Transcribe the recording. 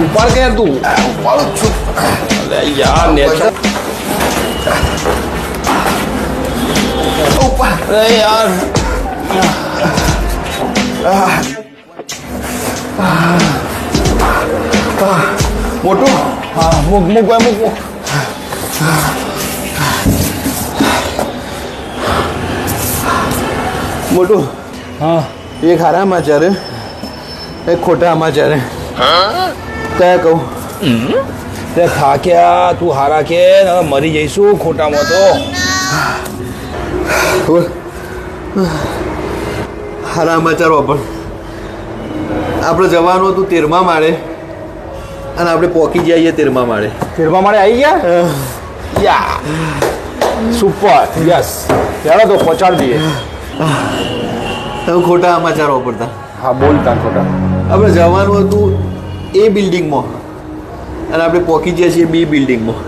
ઉપાડ કે તું ઉપાડું છું. અરે યાર નેચર ઉપાડ. અરે યાર મોટું. હા મૂક મૂક ભાઈ મૂક મોટું. હા એક હારા સમાચાર હે, એક ખોટા સમાચાર હે. કયા કહું? તે થાક્યા તું હારા કે નકર મરી જઈશું ખોટામાં તો બોલ. હારા સમાચાર વાપર. આપણે જવાનું હતું 13મા માળે અને આપણે પહોંચી જઈએ 13મા માળે. ફેરવા મારે આવી ગયા યા સુપર યસ ચાલો તો પહોંચાડી દઈએ તમે ખોટા સમાચાર વાપરતા. હા બોલતા ખોટા આપણે જવાનું હતું એ બિલ્ડિંગમાં અને આપણે પહોંચી ગયા છીએ બી બિલ્ડિંગમાં.